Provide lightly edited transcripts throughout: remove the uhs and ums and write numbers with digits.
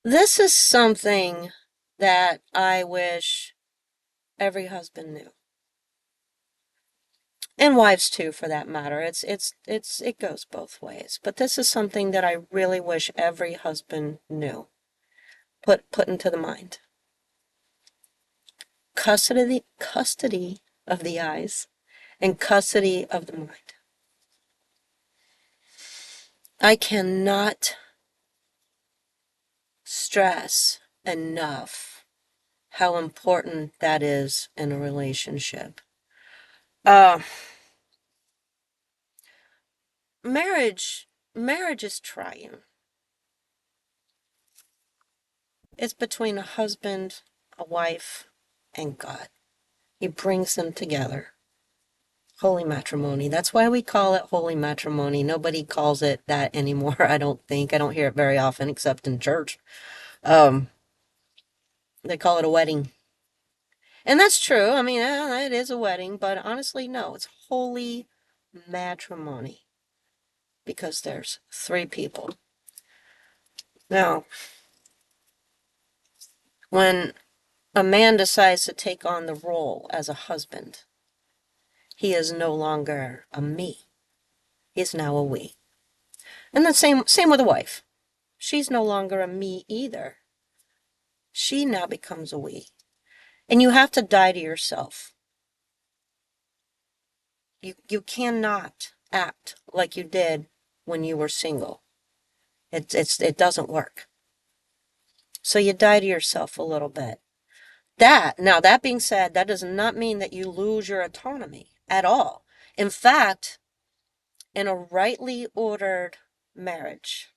This is something that I wish every husband knew. And wives too, for that matter. It goes both ways. But this is something that I really wish every husband knew. Put into the mind. Custody of the eyes and custody of the mind. I cannot stress enough how important that is in a relationship. Uh, marriage is trying. It's between a husband, a wife, and God. He brings them together. Holy matrimony. That's why we call it holy matrimony. Nobody calls it that anymore, I don't think. I don't hear it very often except in church. Um, they call it a wedding. And that's true. I mean, it is a wedding, but honestly, no, it's holy matrimony because there's three people. Now, when a man decides to take on the role as a husband, he is no longer a me. He's now a we. And the same with a wife. She's no longer a me either. She now becomes a we. And you have to die to yourself. You cannot act like you did when you were single. It doesn't work. So you die to yourself a little bit. That being said, that does not mean that you lose your autonomy at all. In fact, in a rightly ordered marriage,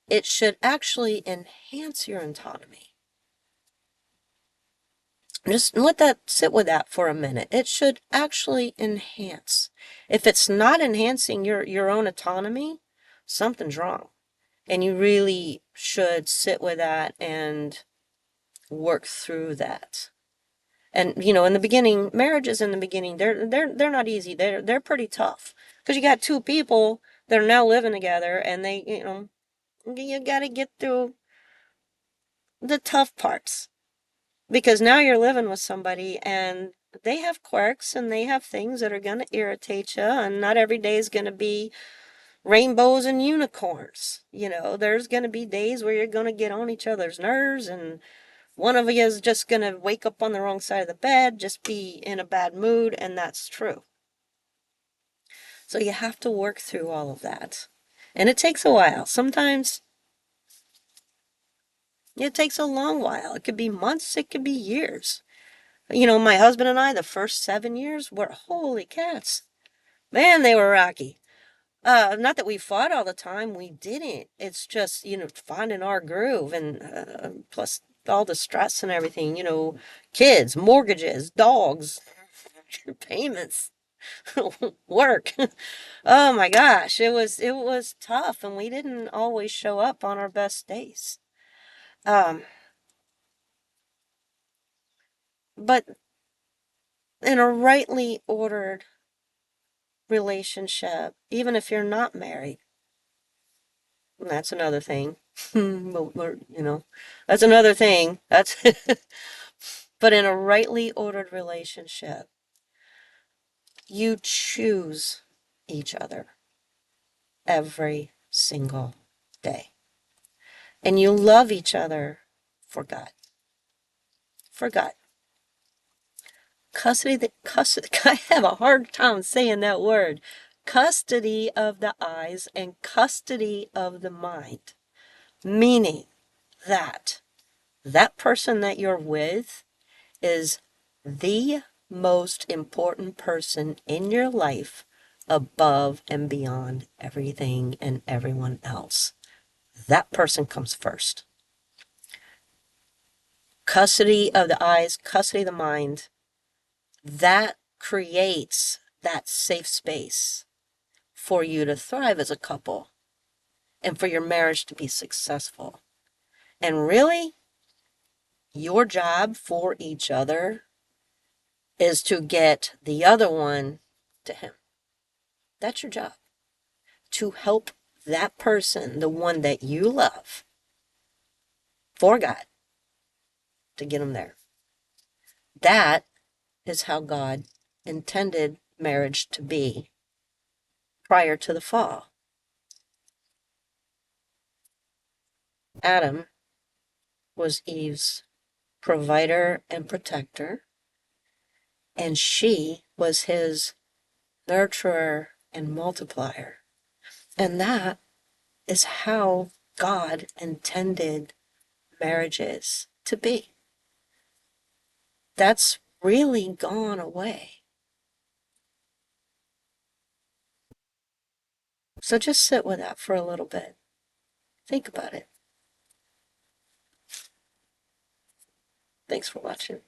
it should actually enhance your autonomy. Just let that sit with that for a minute. It should actually enhance. If it's not enhancing your own autonomy, something's wrong. And you really should sit with that and work through that. And in the beginning, marriages in the beginning, they're not easy. They're pretty tough because you got two people that are now living together, and you got to get through the tough parts because now you're living with somebody and they have quirks and they have things that are going to irritate you, and not every day is going to be rainbows and unicorns. There's going to be days where you're going to get on each other's nerves, and one of you is just going to wake up on the wrong side of the bed, just be in a bad mood, and that's true. So you have to work through all of that. And it takes a while. Sometimes it takes a long while. It could be months, it could be years. My husband and I, the first 7 years were holy cats. Man, they were rocky. Not that we fought all the time, we didn't. It's just, finding our groove, and plus all the stress and everything, kids, mortgages, dogs, payments, work. Oh my gosh, it was tough, and we didn't always show up on our best days. Um, but in a rightly ordered relationship, even if you're not married, that's another thing. That's another thing. That's but in a rightly ordered relationship, you choose each other every single day. And you love each other for God. For God. Custody, I have a hard time saying that word. Custody of the eyes and custody of the mind. Meaning that that person that you're with is the most important person in your life above and beyond everything and everyone else. That person comes first. Custody of the eyes, custody of the mind, that creates that safe space for you to thrive as a couple and for your marriage to be successful. And really, your job for each other is to get the other one to him. That's your job. To help that person, the one that you love, for God to get them there. That is how God intended marriage to be prior to the fall. Adam was Eve's provider and protector, and she was his nurturer and multiplier. And that is how God intended marriages to be. That's really gone away. So just sit with that for a little bit. Think about it. Thanks for watching.